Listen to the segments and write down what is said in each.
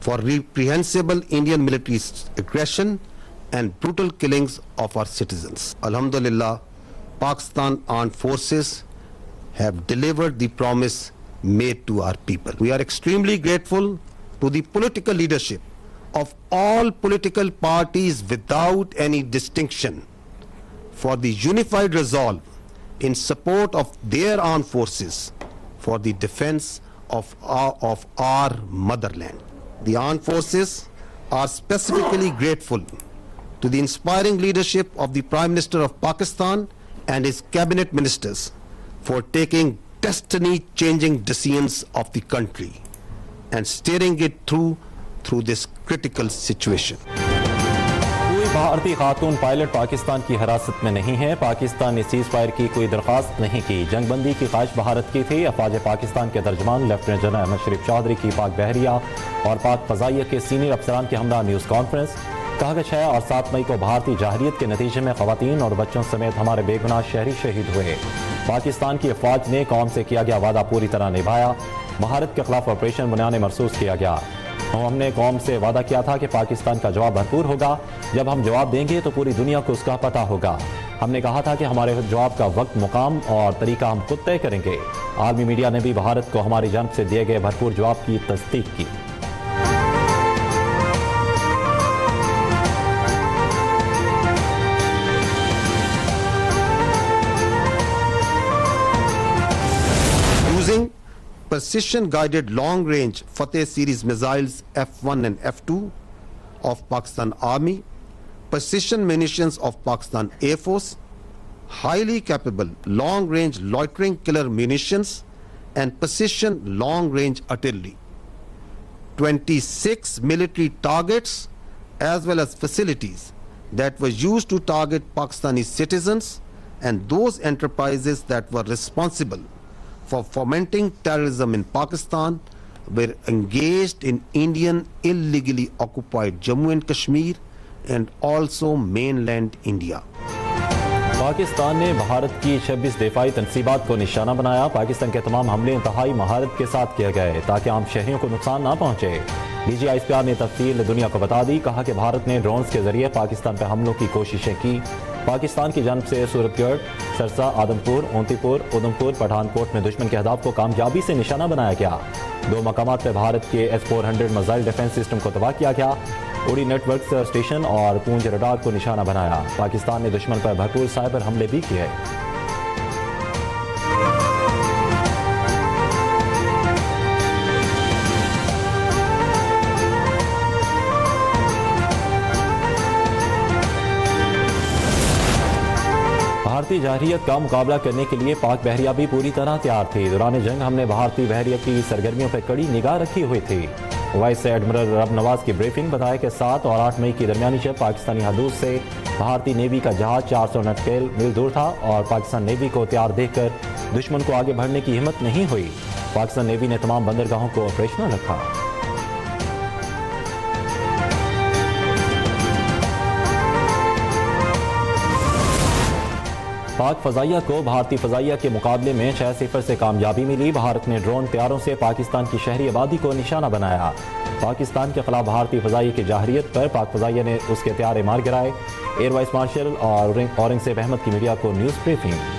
for reprehensible Indian military aggression and brutal killings of our citizens. Alhamdulillah, Pakistan Armed Forces have delivered the promise made to our people. We are extremely grateful to the political leadership of all political parties without any distinction for the unified resolve in support of their armed forces for the defense of our motherland. The armed forces are specifically grateful to the inspiring leadership of the Prime Minister of Pakistan and his cabinet ministers for taking destiny-changing decisions of the country and steering it through this critical situation. کوئی بھارتی خاتون pilot Pakistan کی حراست میں نہیں ہے. پاکستان نے cease fire کی کوئی درخواست نہیں کی. جنگ بندی کی خواہش بھارت کی تھی. افواج پاکستان کے ترجمان لیفٹیننٹ جنرل احمد شریف چودھری کی پاک بحریہ اور پاک فضائیہ کے سینئر افسران کے ہمراہ نیوز کانفرنس. کہا کہ 6 اور 7 مئی کو بھارتی جارحیت کے نتیجے میں خواتین اور بچوں سمیت ہمارے بے گناہ شہری شہید ہوئے. پاکستان کی افواج نے قوم سے کیا گیا وعدہ پوری طرح نبھایا. بھارت کے خلاف آپریشن بنیانے مرسوس کیا گیا. ہم نے قوم سے وعدہ کیا تھا کہ پاکستان کا جواب بھرپور ہوگا. جب ہم جواب دیں گے تو پوری دنیا کو اس کا پتہ ہوگا. ہم نے کہا تھا کہ ہمارے جواب کا وقت، مقام اور طریقہ ہم خود طے کریں گے. عالمی میڈیا نے بھی بھارت کو ہماری جانب سے دیے گئے بھرپور جواب کی تصدیق کی. Precision-guided long-range Fateh series missiles F-1 and F-2 of Pakistan Army, precision munitions of Pakistan Air Force, highly capable long-range loitering killer munitions, and precision long-range artillery. 26 military targets as well as facilities that were used to target Pakistani citizens and those enterprises that were responsible for fomenting terrorism in Pakistan were engaged in Indian illegally occupied Jammu and Kashmir and also mainland India. Pakistan نے بھارت کی 26 دفاعی تنصیبات کو نشانہ بنایا. پاکستان کے تمام حملے انتہائی مہارت کے ساتھ کیے گئے تاکہ عام شہریوں کو نقصان نہ پہنچے. ڈی جی ISPR نے تفصیل دنیا کو بتا دی. کہا کہ بھارت نے ڈرونز کے ذریعے پاکستان پہ حملوں کی کوششیں کی. پاکستان کی جانب سے صورت گڑھ، سرسا، آدم پور، اونتی پور، ادھم پور، پٹھان کوٹ میں دشمن کے اہداف کو کامیابی سے نشانہ بنایا گیا. 2 مقامات پہ بھارت کے S-400 میزائل ڈیفنس سسٹم کو تباہ کیا گیا. اڑی نیٹ ورک اسٹیشن اور پونج ریڈار کو نشانہ بنایا. پاکستان نے دشمن پر بھرپور سائبر حملے بھی کیے. بھارتی جارحیت کا مقابلہ کرنے کے لیے پاک بحریہ بھی پوری طرح تیار تھی. دوران جنگ ہم نے بھارتی بحریہ کی سرگرمیوں پر کڑی نگاہ رکھی ہوئی تھی. وائس ایڈمرل رب نواز کی بریفنگ بتایا کہ 7 اور 8 مئی کی درمیانی شب پاکستانی حدود سے بھارتی نیوی کا جہاز 400 ناٹیکل میل دور تھا اور پاکستان نیوی کو تیار دیکھ کر دشمن کو آگے بڑھنے کی ہمت نہیں ہوئی. پاکستان نیوی نے تمام بندرگاہوں کو آپریشنل رکھا. پاک فضائیہ کو بھارتی فضائیہ کے مقابلے میں 6-0 سے کامیابی ملی. بھارت نے ڈرون طیاروں سے پاکستان کی شہری آبادی کو نشانہ بنایا. پاکستان کے خلاف بھارتی فضائیہ کی جارحیت پر پاک فضائیہ نے اس کے طیارے مار گرائے. Air vice marshal Aurangzeb Ahmed کی میڈیا کو نیوز بریفنگ.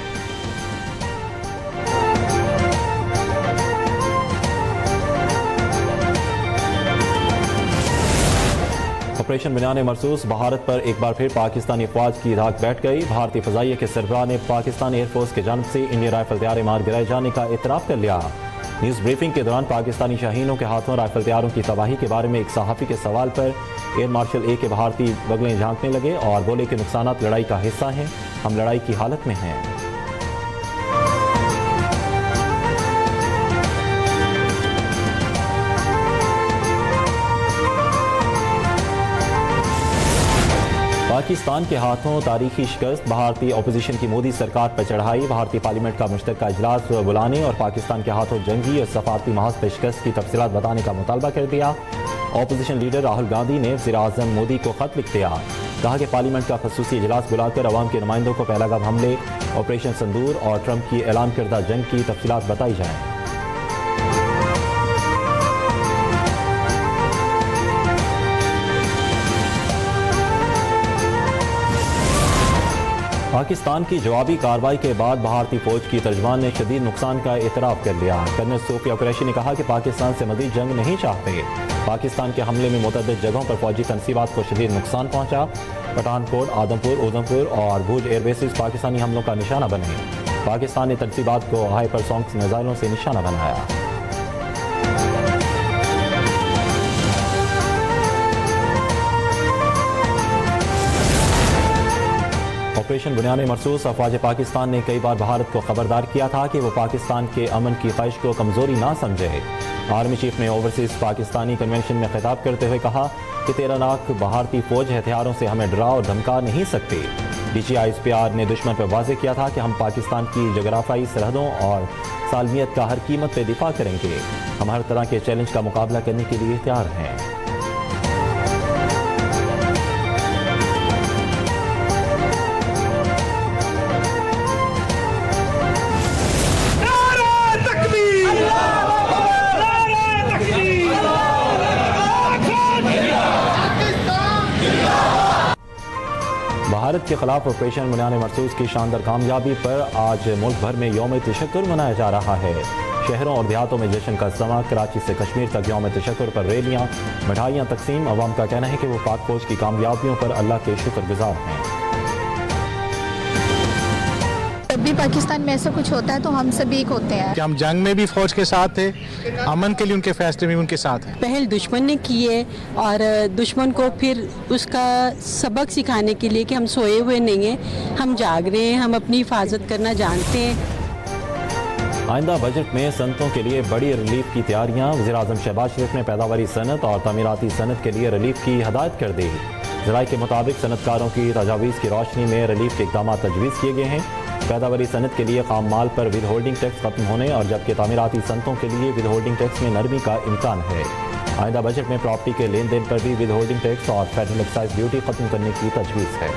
آپریشن بنیان مرسوس بھارت پر ایک بار پھر پاکستانی افواج کی دھاک بیٹھ گئی. بھارتی فضائیہ کے سربراہ نے پاکستان ایئر فورس کی جانب سے انڈین رائفل طیارے مار گرائے جانے کا اعتراف کر لیا. نیوز بریفنگ کے دوران پاکستانی شاہینوں کے ہاتھوں رائفل طیاروں کی تباہی کے بارے میں ایک صحافی کے سوال پر ایئر مارشل اے کے بھارتی بغلیں جھانکنے لگے اور بولے کہ نقصانات لڑائی کا حصہ ہیں. ہم لڑائی کی حالت میں ہیں. پاکستان کے ہاتھوں تاریخی شکست. بھارتی اپوزیشن کی مودی سرکار پر چڑھائی. بھارتی پارلیمنٹ کا مشترکہ اجلاس بلانے اور پاکستان کے ہاتھوں جنگی اور سفارتی محاذ پر شکست کی تفصیلات بتانے کا مطالبہ کر دیا. اپوزیشن لیڈر راہل گاندھی نے وزیر اعظم مودی کو خط لکھ دیا. کہا کہ پارلیمنٹ کا خصوصی اجلاس بلا کر عوام کے نمائندوں کو پہلگام حملے، آپریشن سندور اور ٹرمپ کی اعلان کردہ جنگ کی تفصیلات بتائی جائیں. پاکستان کی جوابی کارروائی کے بعد بھارتی فوج کی ترجمان نے شدید نقصان کا اعتراف کر لیا۔ کرنل صوفیہ قریشی نے کہا کہ پاکستان سے مزید جنگ نہیں چاہتے۔ پاکستان کے حملے میں متعدد جگہوں پر فوجی تنصیبات کو شدید نقصان پہنچا۔ پٹھان کوٹ، آدم پور، اودھمپور اور بھوج ایئر بیسز پاکستانی حملوں کا نشانہ بنے۔ پاکستان نے تنصیبات کو ہائپرسونکس میزائلوں سے نشانہ بنایا۔ آپریشن بنیاد مرصوص افواج پاکستان نے کئی بار بھارت کو خبردار کیا تھا کہ وہ پاکستان کے امن کی خواہش کو کمزوری نہ سمجھے۔ آرمی چیف نے اوورسیز پاکستانی کنونشن میں خطاب کرتے ہوئے کہا کہ 13 لاکھ بھارتی فوج ہتھیاروں سے ہمیں ڈرا اور دھمکا نہیں سکتی۔ D G I S P R نے دشمن پر واضح کیا تھا کہ ہم پاکستان کی جغرافیائی سرحدوں اور سالمیت کا ہر قیمت پہ دفاع کریں گے۔ ہم ہر طرح کے چیلنج کا مقابلہ کرنے کے لیے تیار ہیں۔ بھارت کے خلاف آپریشن بنیاد مرصوص کی شاندار کامیابی پر آج ملک بھر میں یوم تشکر منایا جا رہا ہے۔ شہروں اور دیہاتوں میں جشن کا سما، کراچی سے کشمیر تک یوم تشکر پر ریلیاں، مٹھائیاں تقسیم۔ عوام کا کہنا ہے کہ وہ پاک فوج کی کامیابیوں پر اللہ کے شکر گزار ہیں۔ جب بھی پاکستان میں ایسا کچھ ہوتا ہے تو ہم سب ایک ہوتے ہیں کہ ہم جنگ میں بھی فوج کے ساتھ تھے، امن کے لیے ان کے فیصلے میں ان کے ساتھ ہیں۔ پہل دشمن نے کی ہے اور دشمن کو پھر اس کا سبق سکھانے کے لیے کہ ہم سوئے ہوئے نہیں ہیں، ہم جاگ رہے ہیں، ہم اپنی حفاظت کرنا جانتے ہیں۔ آئندہ بجٹ میں صنعتوں کے لیے بڑی ریلیف کی تیاریاں۔ وزیراعظم شہباز شریف نے پیداواری صنعت اور تعمیراتی صنعت کے لیے ریلیف کی ہدایت کر دی۔ ذرائع کے مطابق صنعت کاروں کی تجاویز کی روشنی میں ریلیف کے اقدامات تجویز کیے گئے ہیں۔ پیداواری صنعت کے لیے خام مال پر ود ہولڈنگ ٹیکس ختم ہونے اور جبکہ تعمیراتی صنعتوں کے لیے ود ہولڈنگ ٹیکس میں نرمی کا امکان ہے۔ آئندہ بجٹ میں پراپرٹی کے لین دین پر بھی ود ہولڈنگ ٹیکس اور فیڈرل ایکسائز ڈیوٹی ختم کرنے کی تجویز ہے۔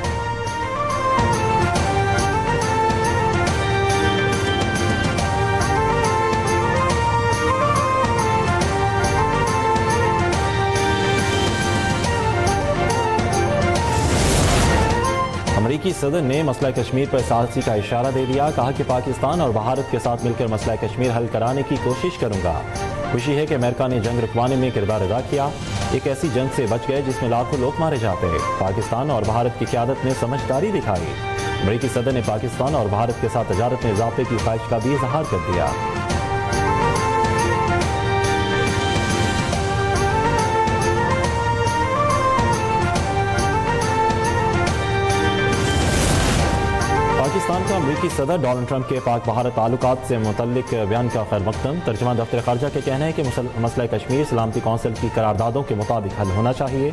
امریکی صدر نے مسئلہ کشمیر پر سازشی کا اشارہ دے دیا۔ کہا کہ پاکستان اور بھارت کے ساتھ مل کر مسئلہ کشمیر حل کرانے کی کوشش کروں گا۔ خوشی ہے کہ امریکہ نے جنگ رکوانے میں کردار ادا کیا، ایک ایسی جنگ سے بچ گئے جس میں لاکھوں لوگ مارے جاتے۔ پاکستان اور بھارت کی قیادت نے سمجھداری دکھائی۔ امریکی صدر نے پاکستان اور بھارت کے ساتھ تجارت میں اضافے کی خواہش کا بھی اظہار کر دیا۔ پاکستان کا امریکی صدر ڈونلڈ ٹرمپ کے پاک بھارت تعلقات سے متعلق بیان کا خیر مقدم۔ ترجمان دفتر خارجہ کے کہنا ہے کہ مسئلہ کشمیر سلامتی کونسل کی قراردادوں کے مطابق حل ہونا چاہیے۔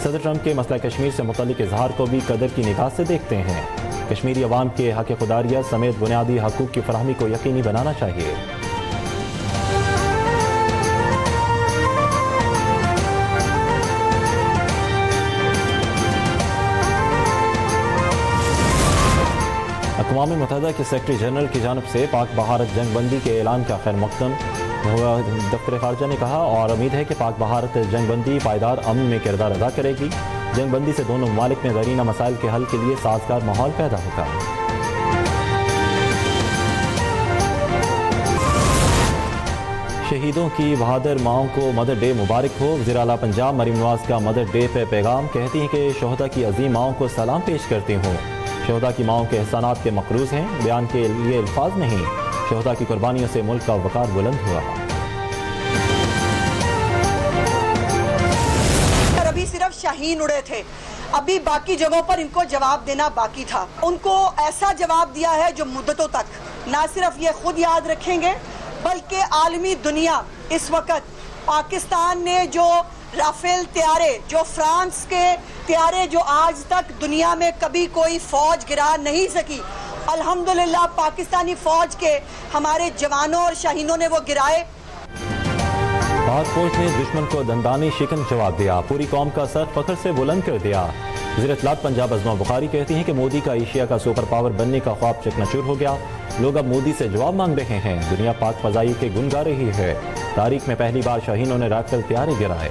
صدر ٹرمپ کے مسئلہ کشمیر سے متعلق اظہار کو بھی قدر کی نگاہ سے دیکھتے ہیں۔ کشمیری عوام کے حق خوداریت سمیت بنیادی حقوق کی فراہمی کو یقینی بنانا چاہیے۔ اقوام متحدہ کے سیکرٹری جنرل کی جانب سے پاک بھارت جنگ بندی کے اعلان کا خیر مقدم ہوا۔ دفتر خارجہ نے کہا اور امید ہے کہ پاک بھارت جنگ بندی پائیدار امن میں کردار ادا کرے گی۔ جنگ بندی سے دونوں ممالک میں درینہ مسائل کے حل کے لیے سازگار ماحول پیدا ہوگا۔ شہیدوں کی بہادر ماؤں کو مدر ڈے مبارک ہو۔ وزیر اعلیٰ پنجاب مریم نواز کا مدر ڈے پہ پیغام، کہتی ہیں کہ شہداء کی عظیم ماؤں کو سلام پیش کرتی ہوں۔ شہداء کی ماؤں کے احسانات کے مقروض ہیں، بیان کے لیے الفاظ نہیں۔ شہداء کی قربانیوں سے ملک کا وقار بلند ہوا۔ ابھی صرف شاہین اڑے تھے، ابھی باقی جگہوں پر ان کو جواب دینا باقی تھا۔ ان کو ایسا جواب دیا ہے جو مدتوں تک نہ صرف یہ خود یاد رکھیں گے بلکہ عالمی دنیا اس وقت پاکستان نے جو رافیل طیارے، جو فرانس کے طیارے جو آج تک دنیا میں کبھی کوئی فوج گرا نہیں سکی، الحمدللہ پاکستانی فوج کے ہمارے جوانوں اور شاہینوں نے وہ گرائے۔ پاک فوج نے دشمن کو دندانی شکن جواب دیا، پوری قوم کا سر فخر سے بلند کر دیا۔ وزیر اطلاعات پنجاب ازما بخاری کہتی ہیں کہ مودی کا ایشیا کا سپر پاور بننے کا خواب چکنا چور ہو گیا، لوگ اب مودی سے جواب مانگ رہے ہیں۔ دنیا پاک فضائی کے گن گا رہی ہے، تاریخ میں پہلی بار شاہینوں نے رافیل طیارے گرائے۔